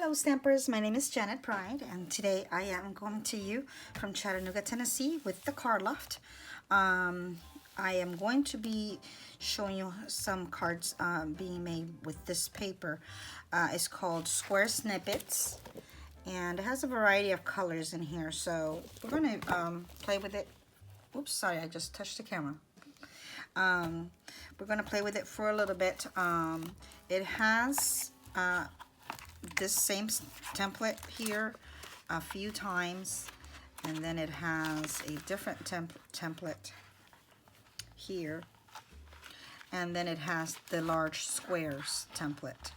Hello Stampers, my name is Janet Pride and today I am coming to you from Chattanooga, Tennessee with the Card Loft. I am going to be showing you some cards being made with this paper. It's called Square Snippets and it has a variety of colors in here, so we're going to play with it. Oops, sorry, I just touched the camera. We're going to play with it for a little bit. It has this same template here a few times, and then it has a different template here, and then it has the large squares template.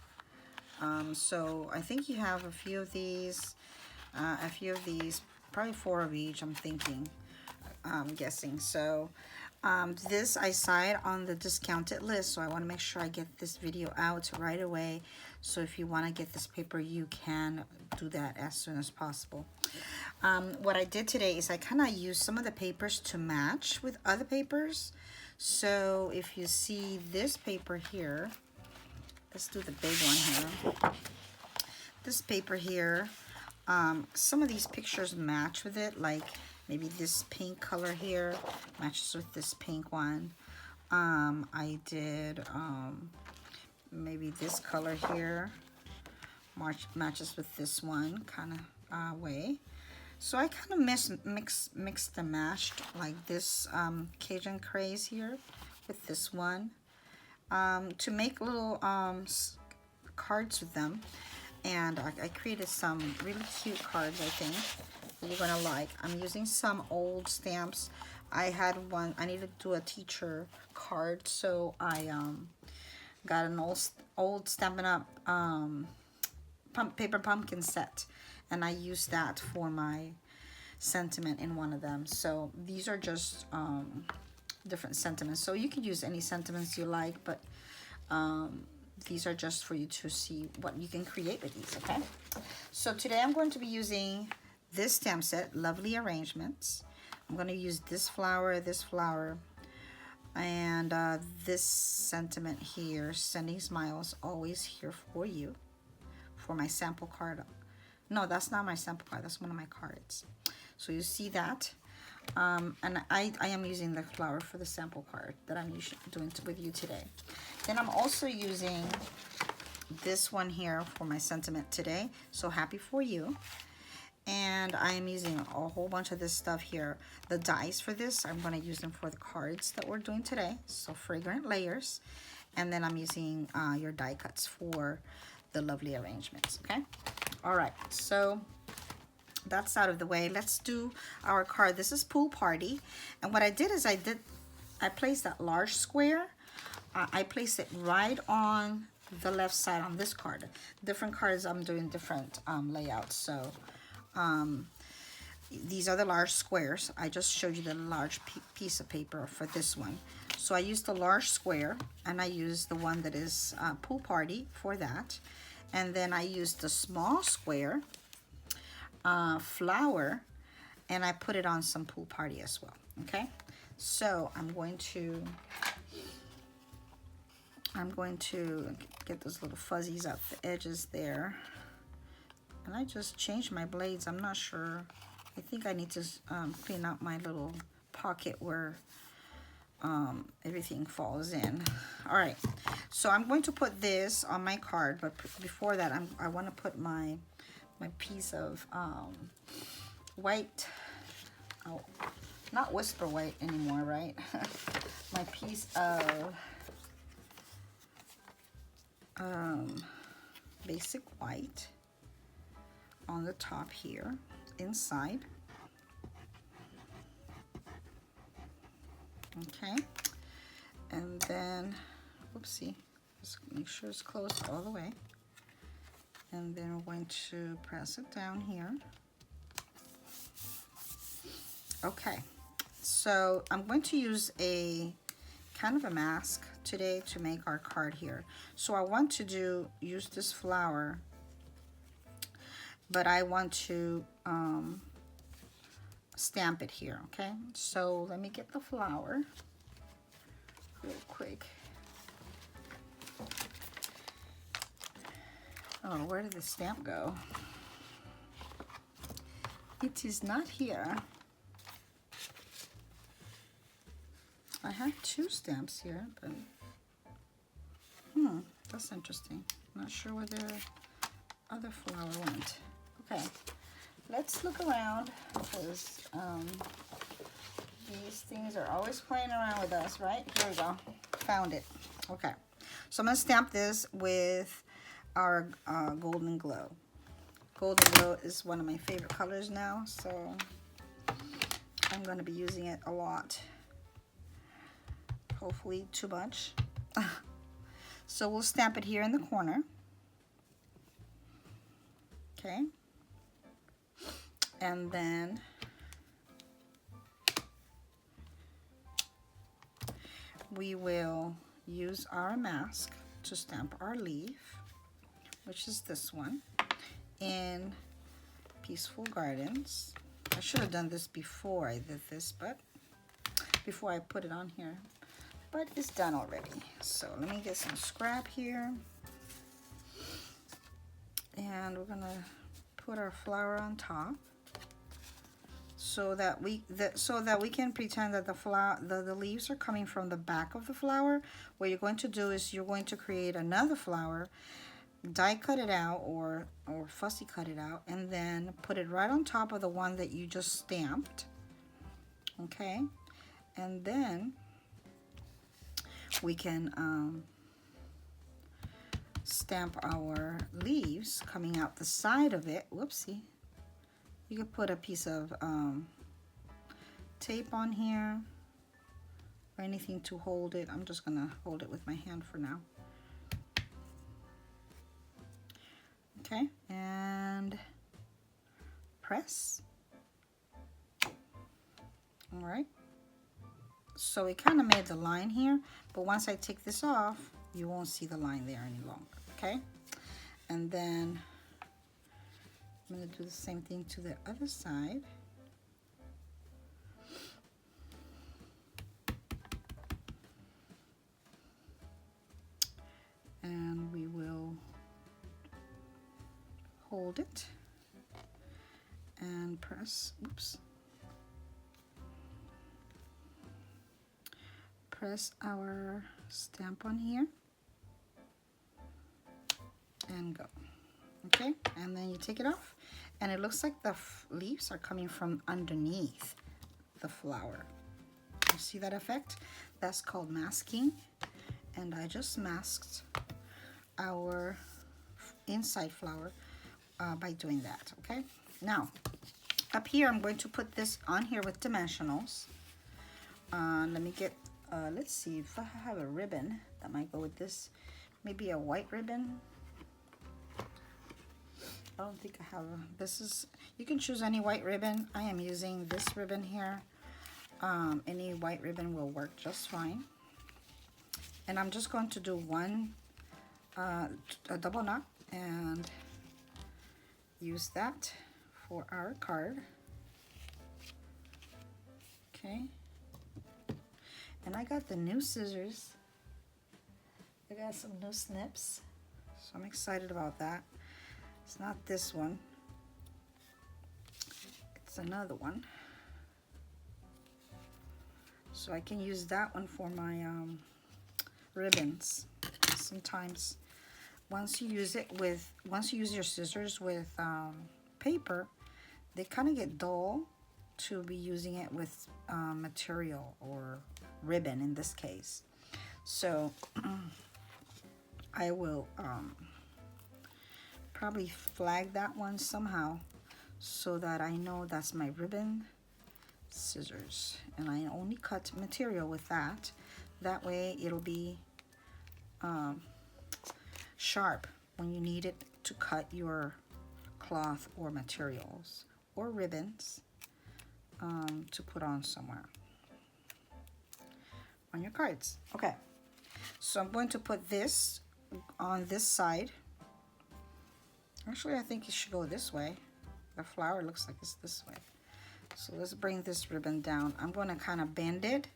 So I think you have a few of these, probably 4 of each, I'm thinking, I'm guessing. So this I saw it on the discounted list, so I want to make sure I get this video out right away. So if you want to get this paper, you can do that as soon as possible. What I did today is I kind of used some of the papers to match with other papers. So if you see this paper here, let's do the big one here. This paper here, some of these pictures match with it, like maybe this pink color here matches with this pink one. I did maybe this color here matches with this one kind of way. So I kind of mixed and matched, like this Cajun craze here with this one to make little cards with them. And I created some really cute cards, I think, that you're gonna like. I'm using some old stamps. I had one, I needed to do a teacher card, so I got an old Stampin' Up paper pumpkin set, and I used that for my sentiment in one of them. So these are just different sentiments. So you can use any sentiments you like, but these are just for you to see what you can create with these, okay? So today I'm going to be using this stamp set, Lovely Arrangements. I'm going to use this flower, and this sentiment here, Sending Smiles, Always Here For You, for my sample card. No, that's not my sample card, that's one of my cards. So you see that. And I am using the flower for the sample card that I'm doing with you today. Then I'm also using this one here for my sentiment today, So Happy For You. And I am using a whole bunch of this stuff here. The dies for this, I'm going to use them for the cards that we're doing today. So Fragrant Layers. And then I'm using your die cuts for the Lovely Arrangements, okay? All right, so that's out of the way. Let's do our card. This is Pool Party. And what I did is I placed that large square. I placed it right on the left side on this card. Different cards, I'm doing different layouts. So these are the large squares. I just showed you the large piece of paper for this one. So I used the large square, and I used the one that is Pool Party for that. And then I used the small square flower, and I put it on some Pool Party as well, okay? So I'm going to get those little fuzzies out the edges there. And I just changed my blades. I'm not sure. I think I need to clean out my little pocket where everything falls in. All right, so I'm going to put this on my card, but before that I want to put my piece of white, oh, not Whisper White anymore, right? My piece of basic white on the top here, inside. Okay, and then, whoopsie, just make sure it's closed all the way. And then we're going to press it down here. Okay, so I'm going to use a kind of a mask today to make our card here. So I want to use this flower, but I want to stamp it here, okay? So let me get the flower real quick. Oh, where did the stamp go? It is not here. I have two stamps here, but that's interesting. Not sure where the other flower went. Okay, let's look around because these things are always playing around with us, right? Here we go. Found it. Okay, so I'm gonna stamp this with our Golden Glow. Golden Glow is one of my favorite colors now, so I'm gonna be using it a lot. Hopefully too much. So we'll stamp it here in the corner. Okay. And then we will use our mask to stamp our leaf, which is this one, in Peaceful Gardens. I should have done this before I did this, but before I put it on here, but it's done already. So let me get some scrap here, and we're gonna put our flower on top so that we can pretend that the leaves are coming from the back of the flower. What you're going to do is you're going to create another flower, die cut it out or fussy cut it out, and then put it right on top of the one that you just stamped. Okay, and then we can stamp our leaves coming out the side of it. Whoopsie. You could put a piece of tape on here or anything to hold it. I'm just gonna hold it with my hand for now. Okay, and press. All right. So it kind of made the line here, but once I take this off, you won't see the line there any longer, okay? And then I'm gonna do the same thing to the other side. And we will hold it and press, oops. Press our stamp on here and go. Okay, and then you take it off, and it looks like the leaves are coming from underneath the flower. You see that effect? That's called masking, and I just masked our inside flower by doing that. Okay, now up here I'm going to put this on here with dimensionals. Let me get let's see if I have a ribbon that might go with this. Maybe a white ribbon. I don't think I have this is, you can choose any white ribbon. I am using this ribbon here. Any white ribbon will work just fine. And I'm just going to do one a double knot and use that for our card. Okay. And I got the new scissors. I got some new snips, so I'm excited about that. It's not this one, it's another one. So I can use that one for my ribbons. Sometimes once you use your scissors with paper, they kind of get dull to be using it with material or ribbon in this case. So I will probably flag that one somehow so that I know that's my ribbon scissors, and I only cut material with that. That way it'll be sharp when you need it to cut your cloth or materials or ribbons to put on somewhere on your cards. Okay, so I'm going to put this on this side. Actually, I think it should go this way. The flower looks like it's this way. So let's bring this ribbon down. I'm going to kind of bend it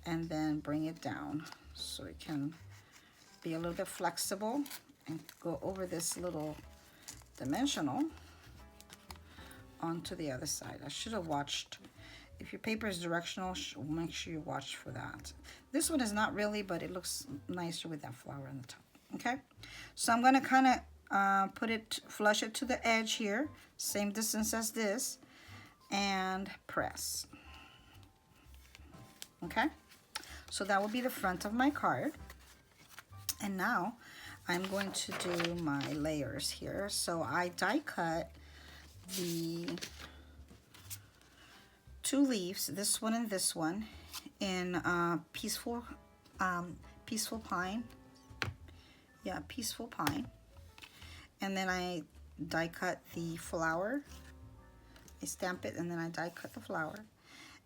and then bring it down so it can be a little bit flexible and go over this little dimensional onto the other side. I should have watched. If your paper is directional, make sure you watch for that. This one is not really, but it looks nicer with that flower on the top. Okay, so I'm gonna kind of flush it to the edge here, same distance as this, and press. Okay, so that will be the front of my card. And now I'm going to do my layers here. So I die cut the 2 leaves, this one and this one, in peaceful pine. Yeah, peaceful pine. And then I die cut the flower. I stamp it and then I die cut the flower.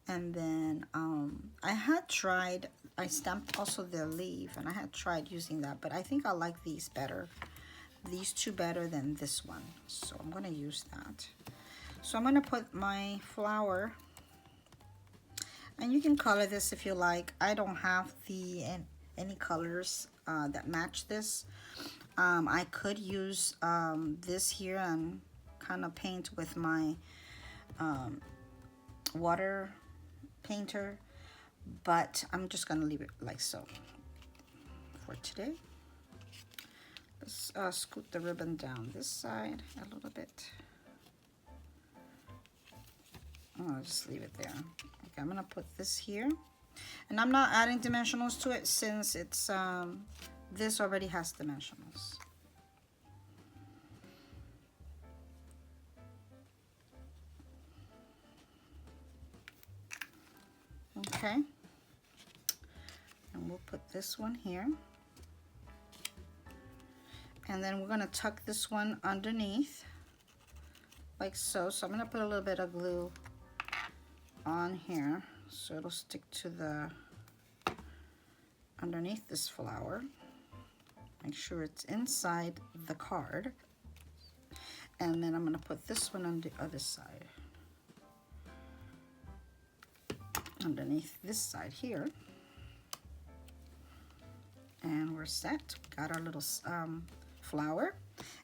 And then I stamped also the leaf, and I had tried using that, but I think I like these better. These 2 better than this one. So I'm gonna use that. So I'm gonna put my flower, and you can color this if you like. I don't have any colors that match this. I could use this here and kind of paint with my water painter, but I'm just gonna leave it like so for today. Let's scoot the ribbon down this side a little bit. I'll just leave it there. Okay, I'm gonna put this here, and I'm not adding dimensionals to it since it's this already has dimensionals. Okay, and we'll put this one here, and then we're going to tuck this one underneath like so. So I'm going to put a little bit of glue on here so it'll stick to the underneath this flower. Make sure it's inside the card, and then I'm going to put this one on the other side, underneath this side here, and we're set. Got our little flower,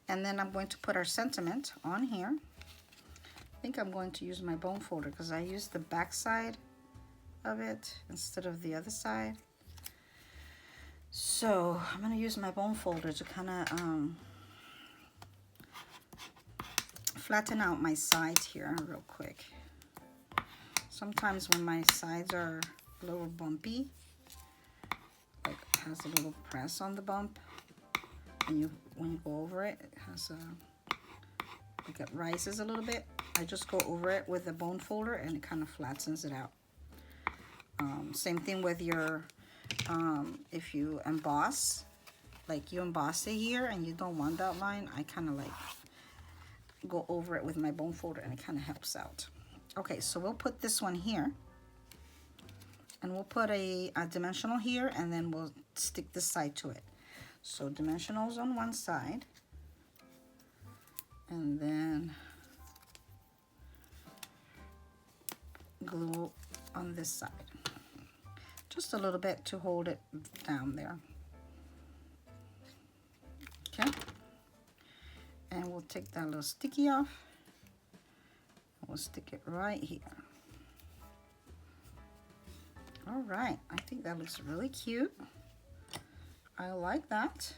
and then I'm going to put our sentiment on here. I think I'm going to use my bone folder because I used the back side of it instead of the other side. So I'm going to use my bone folder to kind of flatten out my sides here real quick. Sometimes when my sides are a little bumpy, like it has a little press on the bump, and when you go over it, it has like it rises a little bit. I just go over it with the bone folder and it kind of flattens it out. Same thing with your, if you emboss, like you emboss it here and you don't want that line, I kind of like go over it with my bone folder and it kind of helps out. Okay, so we'll put this one here, and we'll put a dimensional here, and then we'll stick this side to it. So dimensionals on one side, and then glue on this side. Just a little bit to hold it down there. Okay, and we'll take that little sticky off. We'll stick it right here. All right, I think that looks really cute. I like that.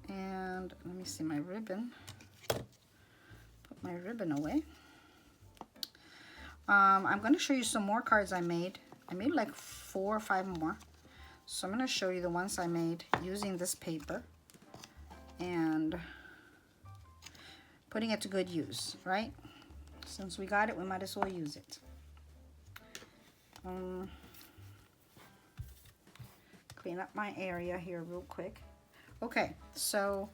And let me see my ribbon. Put my ribbon away. I'm going to show you some more cards I made. I made like 4 or 5 more. So I'm going to show you the ones I made using this paper and putting it to good use, right? Since we got it, we might as well use it. Clean up my area here real quick. Okay, so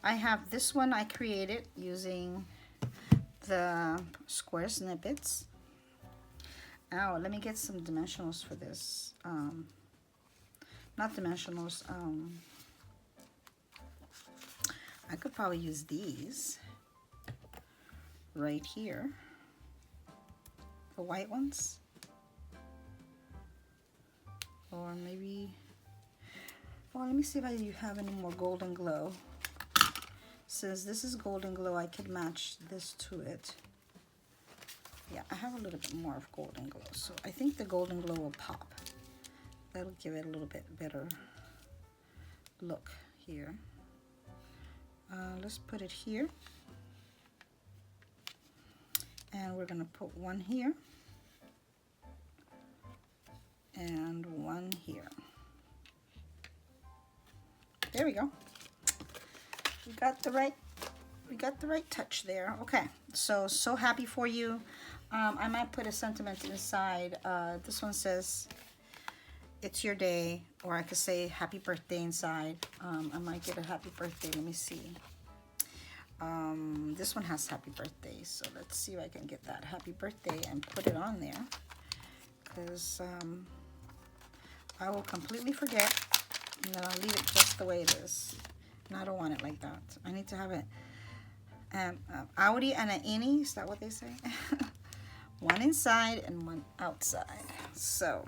I have this one I created using the Square Snippets. Now, let me get some dimensionals for this. Not dimensionals. I could probably use these right here, the white ones, or maybe, well, let me see if I have any more golden glow. since this is Golden Glow, I could match this to it. Yeah, I have a little bit more of Golden Glow, so I think the Golden Glow will pop. That'll give it a little bit better look here. Let's put it here. And we're gonna put one here. And one here. There we go. We got the right touch there. Okay, so happy for you. I might put a sentiment inside. This one says, it's your day, or I could say happy birthday inside. I might get a happy birthday. Let me see. This one has happy birthday, so let's see if I can get that happy birthday and put it on there, because I will completely forget, and then I'll leave it just the way it is. And I don't want it like that. I need to have it outie and an innie. Is that what they say? One inside and one outside. So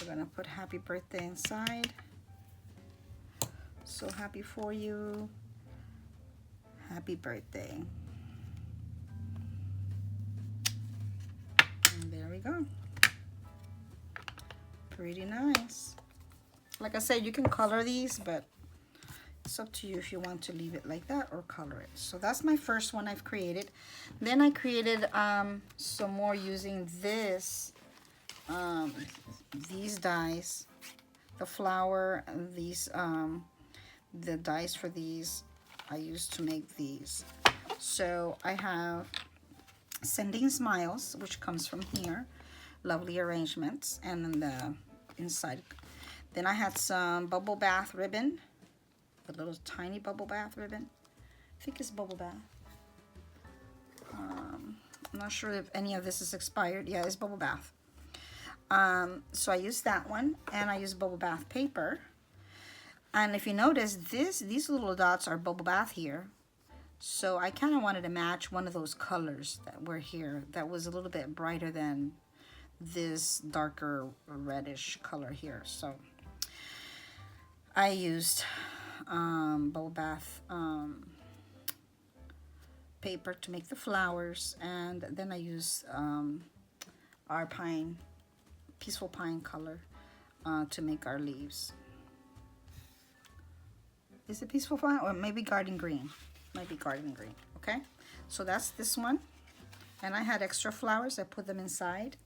we're gonna put happy birthday inside. So happy for you. Happy birthday. And there we go. Pretty nice. Like I said, you can color these, but it's up to you if you want to leave it like that or color it. So that's my first one I've created. Then I created some more using this, these dies, the flower, and these, the dies for these I used to make these. So I have Sending Smiles, which comes from here, lovely arrangements, and then the inside. Then I had some bubble bath ribbon, the little tiny bubble bath ribbon. I think it's bubble bath. I'm not sure if any of this is expired. Yeah, it's bubble bath. So I used that one, and I used bubble bath paper. And if you notice, these little dots are bubble bath here. So I kind of wanted to match one of those colors that were here that was a little bit brighter than this darker reddish color here. So I used bubble bath paper to make the flowers, and then I used our pine, peaceful pine color to make our leaves. Is it peaceful pine or maybe garden green? Might be garden green. Okay, so that's this one, and I had extra flowers. I put them inside.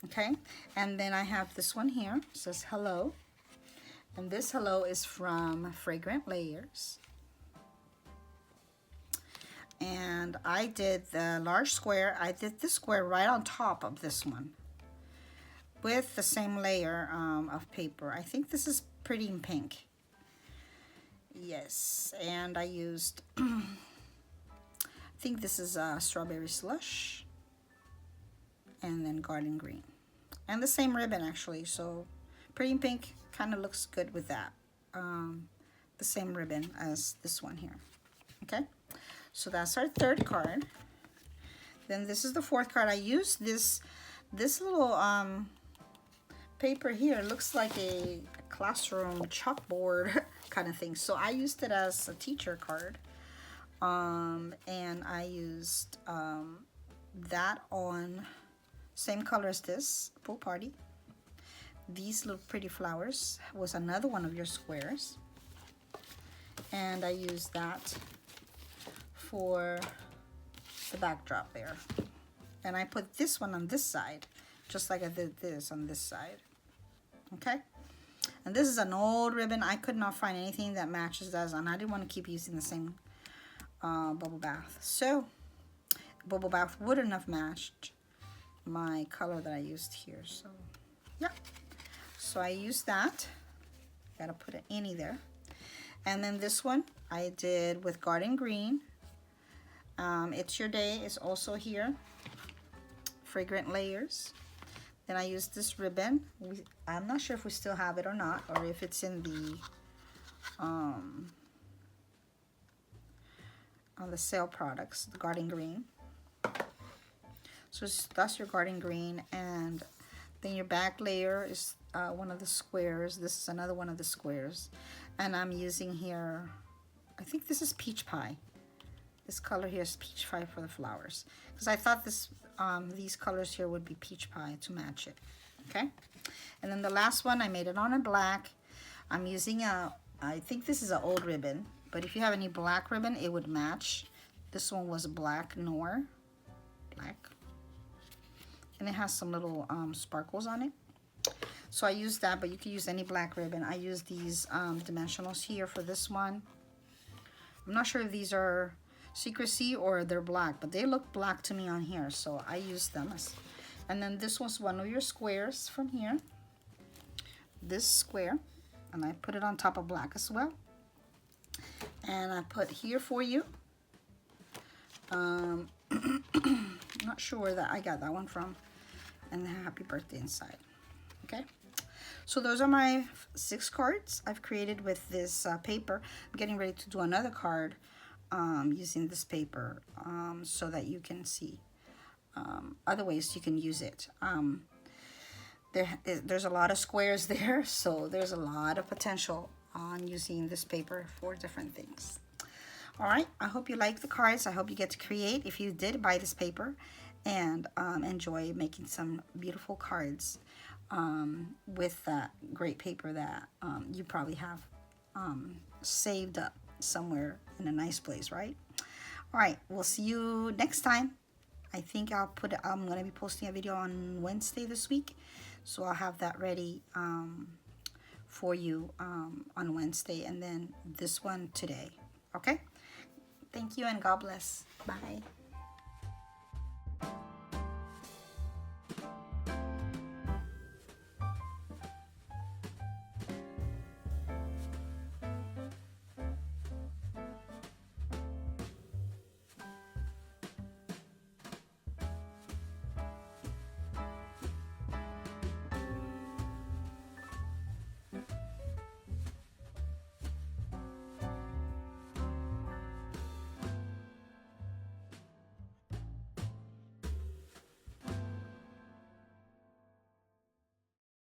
Okay, and then I have this one here. It says hello, and this hello is from Fragrant Layers. And I did the large square. I did this square right on top of this one with the same layer of paper. I think this is Pretty in Pink. Yes, and I used, I think this is Strawberry Slush, and then Garden Green. And the same ribbon, actually, so Pretty in Pink kind of looks good with that. The same ribbon as this one here. Okay, so that's our third card. Then this is the fourth card. I used this little paper here. It looks like a classroom chalkboard kind of thing. So I used it as a teacher card. And I used that on same color as this, Pool Party. These little pretty flowers was another one of your squares. And I used that for the backdrop there. And I put this one on this side, just like I did this on this side. Okay? And this is an old ribbon. I could not find anything that matches that, and I didn't want to keep using the same bubble bath. So, bubble bath wouldn't have matched my color that I used here. So, yeah. So I used that. Gotta put an innie there. And then this one I did with Garden Green. It's Your Day is also here. Fragrant Layers. Then I used this ribbon. I'm not sure if we still have it or not, or if it's in the on the sale products, the Garden Green. So that's your Garden Green, and then your back layer is one of the squares. This is another one of the squares, and I'm using here I think this is peach pie. This color here is peach pie for the flowers. Because I thought these colors here would be peach pie to match it. Okay? And then the last one, I made it on a black. I'm using I think this is an old ribbon. But if you have any black ribbon, it would match. This one was black noir. Black. And it has some little sparkles on it. So I used that, but you can use any black ribbon. I use these dimensionals here for this one. I'm not sure if these are Secrecy or they're black, but they look black to me on here, so I used them. And then this was one of your squares from here. This square, and I put it on top of black as well. And I put here for you. Not sure where that I got that one from. And happy birthday inside. Okay, so those are my 6 cards I've created with this paper. I'm getting ready to do another card using this paper so that you can see other ways you can use it. There's a lot of squares there, so there's a lot of potential on using this paper for different things. All right, I hope you like the cards. I hope you get to create, if you did buy this paper, and enjoy making some beautiful cards with that great paper that you probably have saved up somewhere in a nice place, right? All right, we'll see you next time. I think I'm going to be posting a video on Wednesday this week, so I'll have that ready for you on Wednesday, and then this one today. Okay? Thank you and God bless. Bye.